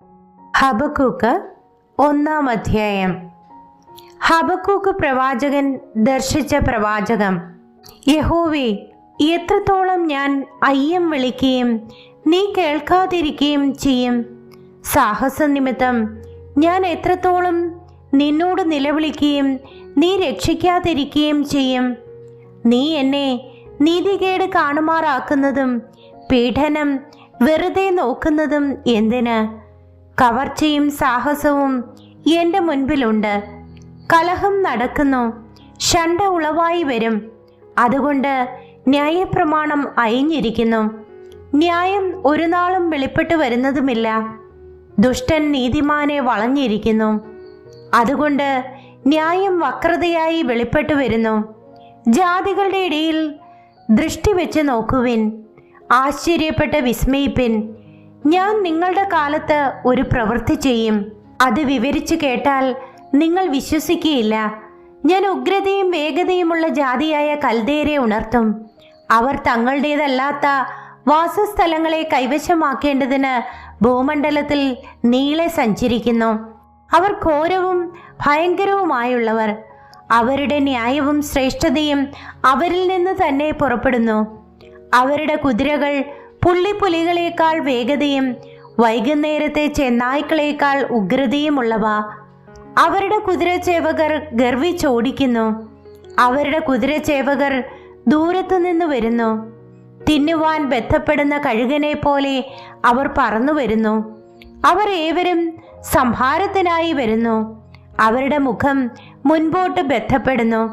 Habakkuk 1-ാം അധ്യായം. Habakkuk പ്രവാചകൻ ദർശിച്ച പ്രവാചകം. യഹോവേ, എത്രത്തോളം ഞാൻ അയ്യം വിളിക്കുകയും നീ കേൾക്കാതിരിക്കുകയും ചെയ്യും? സാഹസനിമിത്തം ഞാൻ എത്രത്തോളം നിന്നോട് നിലവിളിക്കുകയും നീ രക്ഷിക്കാതിരിക്കുകയും ചെയ്യും? നീ എന്നെ നീതികേട് കാണുമാറാക്കുന്നതും പീഡനം വെറുതെ നോക്കുന്നതും എന്തിന്? കവർച്ചയും സാഹസവും എൻ്റെ മുൻപിലുണ്ട്. കലഹം നടക്കുന്നു, ശണ്ട ഉളവായി വരും. അതുകൊണ്ട് ന്യായപ്രമാണം അയഞ്ഞിരിക്കുന്നു. ന്യായം ഒരു നാളും വെളിപ്പെട്ടു വരുന്നതുമില്ല. ദുഷ്ടൻ നീതിമാനെ വളഞ്ഞിരിക്കുന്നു. അതുകൊണ്ട് ന്യായം വക്രതയായി വെളിപ്പെട്ടു വരുന്നു. ജാതികളുടെ ഇടയിൽ ദൃഷ്ടി വെച്ച് നോക്കുവിൻ, ആശ്ചര്യപ്പെട്ട് വിസ്മയിപ്പിൻ. ഞാൻ നിങ്ങളുടെ കാലത്ത് ഒരു പ്രവൃത്തി ചെയ്യും. അത് വിവരിച്ചു കേട്ടാൽ നിങ്ങൾ വിശ്വസിക്കുകയില്ല. ഞാൻ ഉഗ്രതയും വേഗതയുമുള്ള ജാതിയായ കൽദേരെ ഉണർത്തും. അവർ തങ്ങളുടേതല്ലാത്ത വാസസ്ഥലങ്ങളെ കൈവശമാക്കേണ്ടതിന് ഭൂമണ്ഡലത്തിൽ നീളെ സഞ്ചരിക്കുന്നു. അവർ ഘോരവും ഭയങ്കരവുമായുള്ളവർ. അവരുടെ ന്യായവും ശ്രേഷ്ഠതയും അവരിൽ നിന്ന് തന്നെ പുറപ്പെടുന്നു. അവരുടെ കുതിരകൾ പുള്ളിപ്പുലികളേക്കാൾ വേഗതയും വൈകുന്നേരത്തെ ചെന്നായ്ക്കളേക്കാൾ ഉഗ്രതയുമുള്ളവ. അവരുടെ കുതിരച്ചേവകർ ഗർവിച്ചോടിക്കുന്നു. അവരുടെ കുതിരച്ചേവകർ ദൂരത്തു നിന്ന് വരുന്നു. തിന്നുവാൻ ബന്ധപ്പെടുന്ന കഴുകനെ പോലെ അവർ പറന്നു വരുന്നു. അവർ ഏവരും സംഹാരത്തിനായി വരുന്നു. അവരുടെ മുഖം മുൻപോട്ട് ബന്ധപ്പെടുന്നു.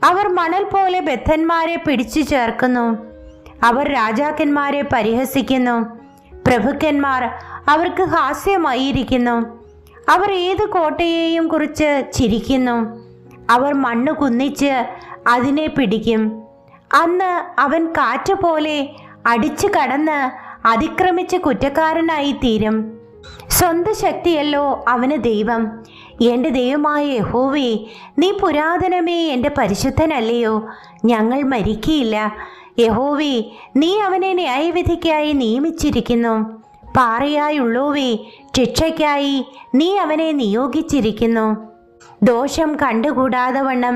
അവർ മണൽ പോലെ ബദ്ധന്മാരെ പിടിച്ചു ചേർക്കുന്നു. അവർ രാജാക്കന്മാരെ പരിഹസിക്കുന്നു. പ്രഭുക്കന്മാർ അവർക്ക് ഹാസ്യമായിരിക്കുന്നു. അവർ ഏത് കോട്ടയെയും കുറിച്ച് ചിരിക്കുന്നു. അവർ മണ്ണ് കുന്നിച്ച് അതിനെ പിടിക്കും. അന്ന് അവൻ കാറ്റ് പോലെ അടിച്ചു കടന്ന് അതിക്രമിച്ച് കുറ്റക്കാരനായി തീരും. സ്വന്തം ശക്തിയല്ലോ അവന് ദൈവം. എൻ്റെ ദൈവമായ യഹോവേ, നീ പുരാതനമേ എൻ്റെ പരിശുദ്ധനല്ലയോ? ഞങ്ങൾ മരിക്കയില്ല. യഹോവേ, നീ അവനെ ന്യായവിധിക്കായി നിയമിച്ചിരിക്കുന്നു. പാറയായുള്ളോവേ, ശിക്ഷയ്ക്കായി നീ അവനെ നിയോഗിച്ചിരിക്കുന്നു. ദോഷം കണ്ടുകൂടാതെ വണ്ണം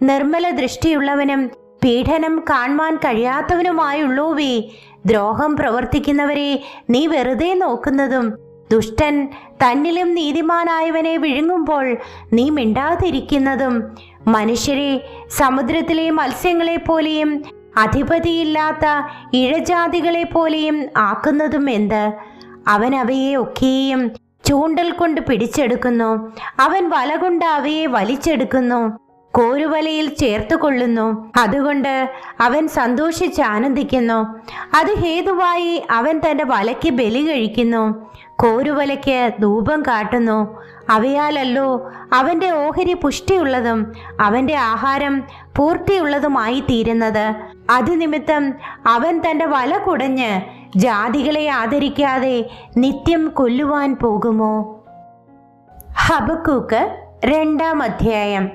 നിർമ്മല ദൃഷ്ടിയുള്ളവനും പീഡനം കാണുവാൻ കഴിയാത്തവനുമായുള്ളോവേ, ദ്രോഹം പ്രവർത്തിക്കുന്നവരെ നീ വെറുതെ നോക്കുന്നതും ദുഷ്ടൻ തന്നിലും നീതിമാനായവനെ വിഴുങ്ങുമ്പോൾ നീ മിണ്ടാതിരിക്കുന്നതും മനുഷ്യരെ സമുദ്രത്തിലെ മത്സ്യങ്ങളെ പോലെയും അധിപതിയില്ലാത്ത ഇഴജാതികളെ പോലെയും ആക്കുന്നതും എന്ത്? അവൻ അവയെ ഒക്കെയും ചൂണ്ടൽ കൊണ്ട് പിടിച്ചെടുക്കുന്നു. അവൻ വല കൊണ്ട് അവയെ വലിച്ചെടുക്കുന്നു, കോരുവലയിൽ ചേർത്ത് കൊള്ളുന്നു. അതുകൊണ്ട് അവൻ സന്തോഷിച്ച് ആനന്ദിക്കുന്നു. അത് ഹേതുവായി അവൻ തൻ്റെ വലയ്ക്ക് ബലി കഴിക്കുന്നു, കോരുവലയ്ക്ക് ധൂപം കാട്ടുന്നു. അവയാലല്ലോ അവൻ്റെ ഓഹരി പുഷ്ടിയുള്ളതും അവൻ്റെ ആഹാരം പൂർത്തിയുള്ളതുമായി തീരുന്നത്. അത് നിമിത്തം അവൻ തൻ്റെ വല കുടഞ്ഞ് ജാതികളെ ആദരിക്കാതെ നിത്യം കൊല്ലുവാൻ പോകുമോ? ഹബക്കൂക്ക് 2-ാം അധ്യായം.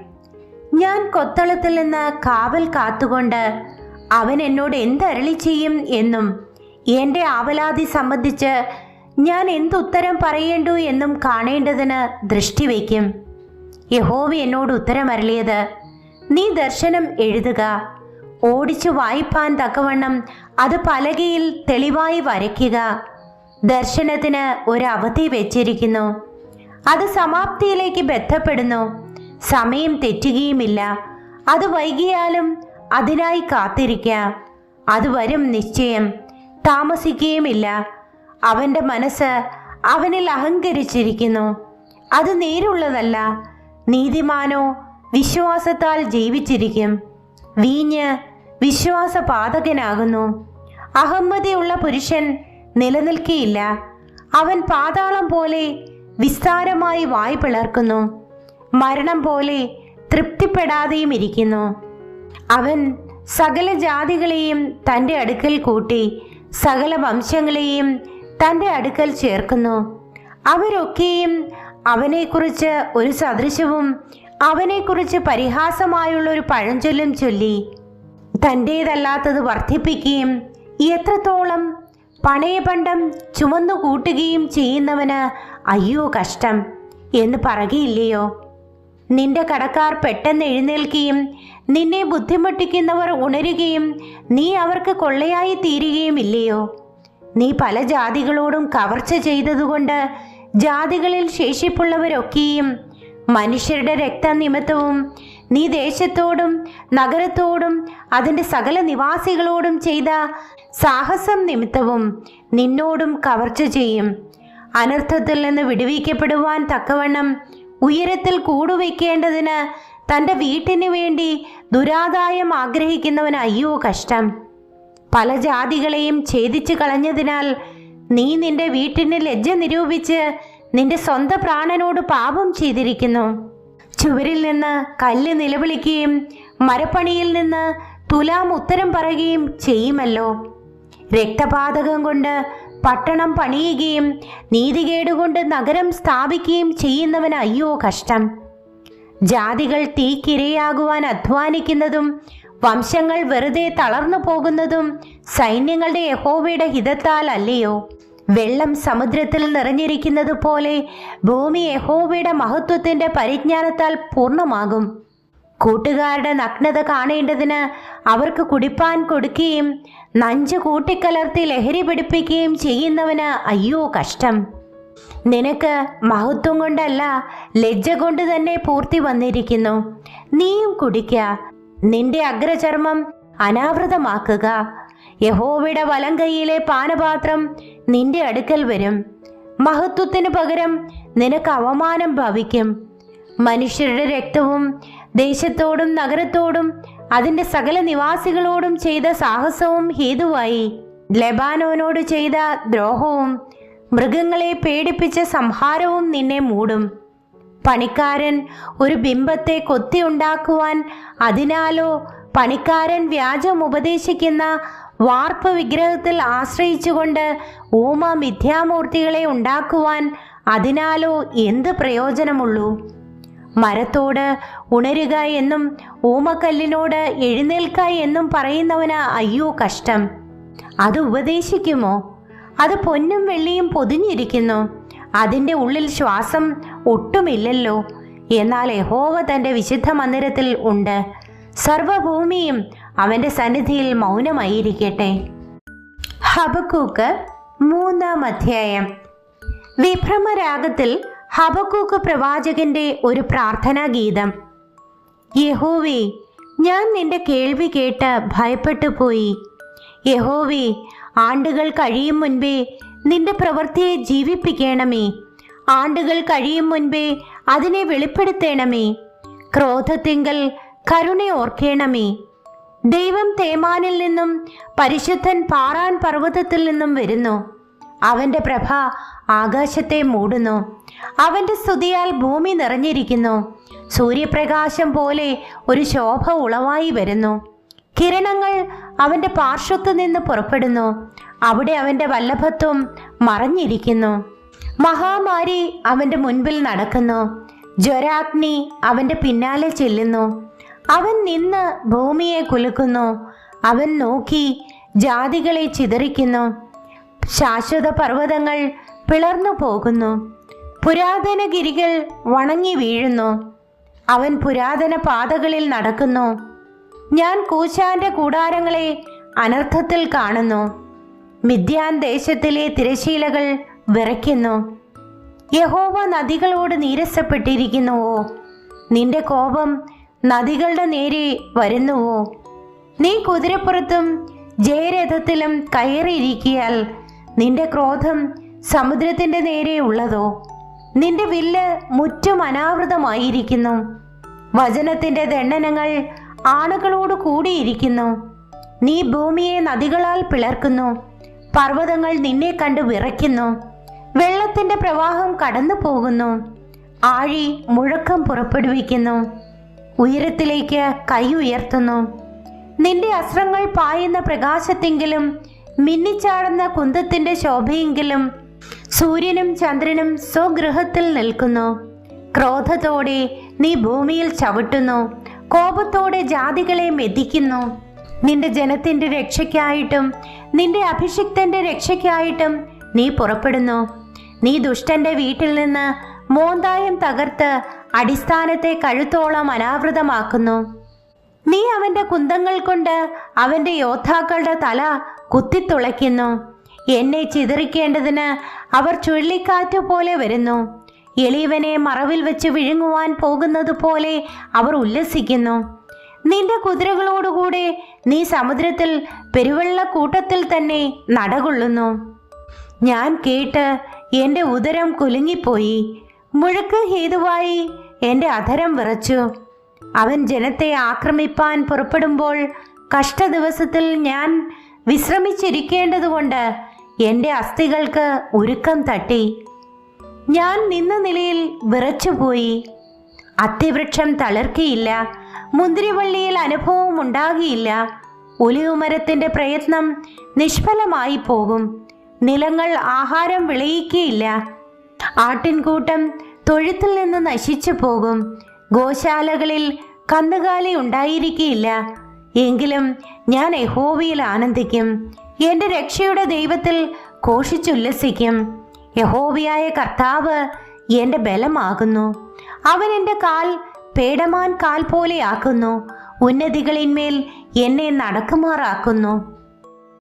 ഞാൻ കൊത്തളത്തിൽ നിന്ന് കാവൽ കാത്തുകൊണ്ട് അവൻ എന്നോട് എന്തരളി ചെയ്യും എന്നും എൻ്റെ ആവലാതി സംബന്ധിച്ച് ഞാൻ എന്തുത്തരം പറയേണ്ടു എന്നും കാണേണ്ടതിന് ദൃഷ്ടി വയ്ക്കും. യഹോവ എന്നോട് ഉത്തരമരളിയത്, നീ ദർശനം എഴുതുക, ഓടിച്ചു വായിപ്പാൻ തക്കവണ്ണം അത് പലകയിൽ തെളിവായി വരയ്ക്കുക. ദർശനത്തിന് ഒരു അവധി വെച്ചിരിക്കുന്നു. അത് സമാപ്തിയിലേക്ക് ബന്ധപ്പെടുന്നു. സമയം തെറ്റുകയുമില്ല. അത് വൈകിയാലും അതിനായി കാത്തിരിക്കുക. അത് വരും നിശ്ചയം, താമസിക്കുകയുമില്ല. അവൻ്റെ മനസ്സ് അവനിൽ അഹങ്കരിച്ചിരിക്കുന്നു. അത് നേരുള്ളതല്ല. നീതിമാനോ വിശ്വാസത്താൽ ജീവിച്ചിരിക്കും. വീഞ്ഞ് വിശ്വാസപാതകനാകുന്നു. അഹമ്മതിയുള്ള പുരുഷൻ നിലനിൽക്കുകയില്ല. അവൻ പാതാളം പോലെ വിസ്താരമായി വായ് പിളർക്കുന്നു, മരണം പോലെ തൃപ്തിപ്പെടാതെയും ഇരിക്കുന്നു. അവൻ സകല ജാതികളെയും തൻ്റെ അടുക്കൽ കൂട്ടി സകല വംശങ്ങളെയും തൻ്റെ അടുക്കൽ ചേർക്കുന്നു. അവരൊക്കെയും അവനെക്കുറിച്ച് ഒരു സദൃശവും അവനെക്കുറിച്ച് പരിഹാസമായുള്ള ഒരു പഴഞ്ചൊല്ലും ചൊല്ലി തൻ്റേതല്ലാത്തത് വർദ്ധിപ്പിക്കുകയും എത്രത്തോളം പണയപണ്ടം ചുമന്നു കൂട്ടുകയും ചെയ്യുന്നവന് അയ്യോ കഷ്ടം എന്ന് പറയുകയില്ലയോ? നിന്റെ കടക്കാർ പെട്ടെന്ന് എഴുന്നേൽക്കുകയും നിന്നെ ബുദ്ധിമുട്ടിക്കുന്നവർ ഉണരുകയും നീ അവർക്ക് കൊള്ളയായി തീരുകയും ഇല്ലയോ? നീ പല ജാതികളോടും കവർച്ച ചെയ്തതുകൊണ്ട് ജാതികളിൽ ശേഷിപ്പുള്ളവരൊക്കെയും മനുഷ്യരുടെ രക്തനിമിത്തവും നീ ദേശത്തോടും നഗരത്തോടും അതിൻ്റെ സകല നിവാസികളോടും ചെയ്ത സാഹസം നിമിത്തവും നിന്നോടും കവർച്ച ചെയ്യും. അനർത്ഥത്തിൽ നിന്ന് വിടുവിക്കപ്പെടുവാൻ തക്കവണ്ണം ഉയരത്തിൽ കൂടുവയ്ക്കേണ്ടതിന് തൻ്റെ വീട്ടിന് വേണ്ടി ദുരാദായം ആഗ്രഹിക്കുന്നവന് അയ്യോ കഷ്ടം. പല ജാതികളെയും ഛേദിച്ചു കളഞ്ഞതിനാൽ നീ നിന്റെ വീട്ടിന് ലജ്ജ നിരൂപിച്ച് നിന്റെ സ്വന്തം പ്രാണനോട് പാപം ചെയ്തിരിക്കുന്നു. ചുവരിൽ നിന്ന് കല്ല് നിലവിളിക്കുകയും മരപ്പണിയിൽ നിന്ന് തുലാം ഉത്തരം പറയുകയും ചെയ്യുമല്ലോ. രക്തപാതകം കൊണ്ട് പട്ടണം പണിയുകയും നീതികേടുകൊണ്ട് നഗരം സ്ഥാപിക്കുകയും ചെയ്യുന്നവന് അയ്യോ കഷ്ടം. ജാതികൾ തീക്കിരയാകുവാൻ അധ്വാനിക്കുന്നതും വംശങ്ങൾ വെറുതെ തളർന്നു പോകുന്നതും സൈന്യങ്ങളുടെ യഹോവയുടെ ഹിതത്താൽ അല്ലയോ? വെള്ളം സമുദ്രത്തിൽ നിറഞ്ഞിരിക്കുന്നത് പോലെ ഭൂമി യഹോവയുടെ മഹത്വത്തിൻ്റെ പരിജ്ഞാനത്താൽ പൂർണ്ണമാകും. കൂട്ടുകാരുടെ നഗ്നത കാണേണ്ടതിന് അവർക്ക് കുടിപ്പാൻ കൊടുക്കുകയും നഞ്ച് കൂട്ടിക്കലർത്തി ലഹരി പിടിപ്പിക്കുകയും ചെയ്യുന്നവന് അയ്യോ കഷ്ടം. നിനക്ക് മഹത്വം കൊണ്ടല്ല ലജ്ജ കൊണ്ട് തന്നെ പൂർത്തി വന്നിരിക്കുന്നു. നീയും കുടിക്ക, നിന്റെ അഗ്രചർമ്മം അനാവൃതമാക്കുക. യഹോവയുടെ വലം കൈയിലെ പാനപാത്രം നിന്റെ അടുക്കൽ വരും. മഹത്വത്തിന് പകരം നിനക്ക് അവമാനം ഭവിക്കും. മനുഷ്യരുടെ രക്തവും ദേശത്തോടും നഗരത്തോടും അതിൻ്റെ സകല നിവാസികളോടും ചെയ്ത സാഹസവും ഹേതുവായി ലെബാനോനോട് ചെയ്ത ദ്രോഹവും മൃഗങ്ങളെ പേടിപ്പിച്ച സംഹാരവും നിന്നെ മൂടും. പണിക്കാരൻ ഒരു ബിംബത്തെ കൊത്തിയുണ്ടാക്കുവാൻ അതിനാലോ പണിക്കാരൻ വ്യാജം ഉപദേശിക്കുന്ന വാർപ്പ് വിഗ്രഹത്തിൽ ആശ്രയിച്ചുകൊണ്ട് ഊമ മിഥ്യാമൂർത്തികളെ ഉണ്ടാക്കുവാൻ അതിനാലോ എന്ത് പ്രയോജനമുള്ളൂ? മരത്തോട് ഉണരുക എന്നും ഊമക്കല്ലിനോട് എഴുന്നേൽക്ക എന്നും പറയുന്നവന് അയ്യോ കഷ്ടം. അത് ഉപദേശിക്കുമോ? അത് പൊന്നും വെള്ളിയും പൊതിഞ്ഞിരിക്കുന്നു, അതിൻ്റെ ഉള്ളിൽ ശ്വാസം ഒട്ടുമില്ലല്ലോ. എന്നാൽ യഹോവ തൻ്റെ വിശുദ്ധ മന്ദിരത്തിൽ ഉണ്ട്. സർവഭൂമിയും അവൻ്റെ സന്നിധിയിൽ മൗനമായിരിക്കട്ടെ. ഹബക്കൂക്ക് 3-ാം അധ്യായം. വിഭ്രമരാഗത്തിൽ ഹബക്കൂക്ക് പ്രവാചകന്റെ ഒരു പ്രാർത്ഥനാ ഗീതം. യഹോവേ, ഞാൻ നിന്റെ കേൾവി കേട്ട് ഭയപ്പെട്ടു പോയി. യഹോവേ, ആണ്ടുകൾ കഴിയും മുൻപേ നിന്റെ പ്രവൃത്തിയെ ജീവിപ്പിക്കണമേ. ആണ്ടുകൾ കഴിയും മുൻപേ അതിനെ വെളിപ്പെടുത്തണമേ. ക്രോധത്തിങ്കൽ കരുണ ഓർക്കണമേ. ദൈവം തേമാനിൽ നിന്നും പരിശുദ്ധൻ പാറാൻ പർവ്വതത്തിൽ നിന്നും വരുന്നു. അവൻ്റെ പ്രഭ ആകാശത്തെ മൂടുന്നു. അവൻ്റെ സ്തുതിയാൽ ഭൂമി നിറഞ്ഞിരിക്കുന്നു. സൂര്യപ്രകാശം പോലെ ഒരു ശോഭ ഉളവായി വരുന്നു. കിരണങ്ങൾ അവൻ്റെ പാർശ്വത്തു നിന്ന് പുറപ്പെടുന്നു. അവിടെ അവൻ്റെ വല്ലഭത്വം മറഞ്ഞിരിക്കുന്നു. മഹാമാരി അവൻ്റെ മുൻപിൽ നടക്കുന്നു. ജ്വരാഗ്നി അവൻ്റെ പിന്നാലെ ചെല്ലുന്നു. അവൻ നിന്ന് ഭൂമിയെ കുലുക്കുന്നു. അവൻ നോക്കി ജാതികളെ ചിതറിക്കുന്നു. ശാശ്വത പർവ്വതങ്ങൾ പിളർന്നു പോകുന്നു. പുരാതന ഗിരികൾ വണങ്ങി വീഴുന്നു. അവൻ പുരാതന പാതകളിൽ നടക്കുന്നു. ഞാൻ കൂശാന്റെ കൂടാരങ്ങളെ അനർത്ഥത്തിൽ കാണുന്നു. മിദ്യാൻ ദേശത്തിലെ തിരശീലകൾ വിറയ്ക്കുന്നു. യഹോവ നദികളോട് നീരസപ്പെട്ടിരിക്കുന്നുവോ? നിന്റെ കോപം നദികളുടെ നേരെ വരുന്നുവോ? നീ കുതിരപ്പുറത്തും ജയരഥത്തിലും കയറിയിരിക്കിയാൽ നിന്റെ ക്രോധം സമുദ്രത്തിൻ്റെ നേരെ ഉള്ളതോ? നിന്റെ വില്ല് മുറ്റും അനാവൃതമായിരിക്കുന്നു. വചനത്തിൻ്റെ ദണ്ഡനങ്ങൾ ആണുകളോട് കൂടിയിരിക്കുന്നു. നീ ഭൂമിയെ നദികളാൽ പിളർക്കുന്നു. പർവ്വതങ്ങൾ നിന്നെ കണ്ട് വിറയ്ക്കുന്നു. വെള്ളത്തിൻ്റെ പ്രവാഹം കടന്നു പോകുന്നു. ആഴി മുഴക്കം പുറപ്പെടുവിക്കുന്നു. ഉയരത്തിലേക്ക് കൈ ഉയർത്തുന്നു. നിന്റെ അസ്ത്രങ്ങൾ പായുന്ന പ്രകാശത്തെങ്കിലും മിന്നിച്ചാടുന്ന കുന്തത്തിൻ്റെ ശോഭയെങ്കിലും സൂര്യനും ചന്ദ്രനും സ്വഗൃഹത്തിൽ നിൽക്കുന്നു. ക്രോധത്തോടെ നീ ഭൂമിയിൽ ചവിട്ടുന്നു. കോപത്തോടെ ജാതികളെ മെതിക്കുന്നു. നിന്റെ ജനത്തിൻ്റെ രക്ഷയ്ക്കായിട്ടും നിന്റെ അഭിഷിക്തന്റെ രക്ഷയ്ക്കായിട്ടും നീ പുറപ്പെടുന്നു. നീ ദുഷ്ടന്റെ വീട്ടിൽ നിന്ന് മോന്തായം തകർത്ത് അടിസ്ഥാനത്തെ കഴുത്തോളം അനാവൃതമാക്കുന്നു. നീ അവന്റെ കുന്തങ്ങൾ കൊണ്ട് അവന്റെ യോദ്ധാക്കളുടെ തല കുത്തിത്തുളയ്ക്കുന്നു. എന്നെ ചിതറിക്കേണ്ടതിന് അവർ ചുഴലിക്കാറ്റ് പോലെ വരുന്നു. എളിയവനെ മറവിൽ വെച്ച് വിഴുങ്ങുവാൻ പോകുന്നത് പോലെ അവർ ഉല്ലസിക്കുന്നു. നിന്റെ കുതിരകളോടുകൂടെ നീ സമുദ്രത്തിൽ പെരുവെള്ളക്കൂട്ടത്തിൽ തന്നെ നടകൊള്ളുന്നു. ഞാൻ കേട്ട് എൻ്റെ ഉദരം കുലുങ്ങിപ്പോയി. മുഴക്ക് ഹേതുവായി എൻ്റെ അധരം വിറച്ചു. അവൻ ജനത്തെ ആക്രമിപ്പാൻ പുറപ്പെടുമ്പോൾ കഷ്ടദിവസത്തിൽ ഞാൻ വിശ്രമിച്ചിരിക്കേണ്ടതുകൊണ്ട് എൻ്റെ അസ്ഥികൾക്ക് ഉരുക്കം തട്ടി. ഞാൻ നിന്ന നിലയിൽ വിറച്ചുപോയി. അത്തിവൃക്ഷം തളിർക്കയില്ല, മുന്തിരിവള്ളിയിൽ അനുഭവം ഉണ്ടാകിയില്ല. ഒലിവുമരത്തിൻ്റെ പ്രയത്നം നിഷ്ഫലമായി പോകും. നിലങ്ങൾ ആഹാരം വിളയിക്കുകയില്ല. ആട്ടിൻകൂട്ടം തൊഴുത്തിൽ നിന്ന് നശിച്ചു പോകും. ഗോശാലകളിൽ കന്നുകാലി ഉണ്ടായിരിക്കുകയില്ല. എങ്കിലും ഞാൻ യഹോവയിൽ ആനന്ദിക്കും, എൻ്റെ രക്ഷയുടെ ദൈവത്തിൽ ഘോഷിച്ചുല്ലസിക്കും. യഹോവയായ കർത്താവ് എൻ്റെ ബലമാകുന്നു. അവൻ എൻ്റെ കാൽ പേടമാൻ കാൽ പോലെയാക്കുന്നു. ഉന്നതികളിന്മേൽ എന്നെ നടക്കുമാറാക്കുന്നു.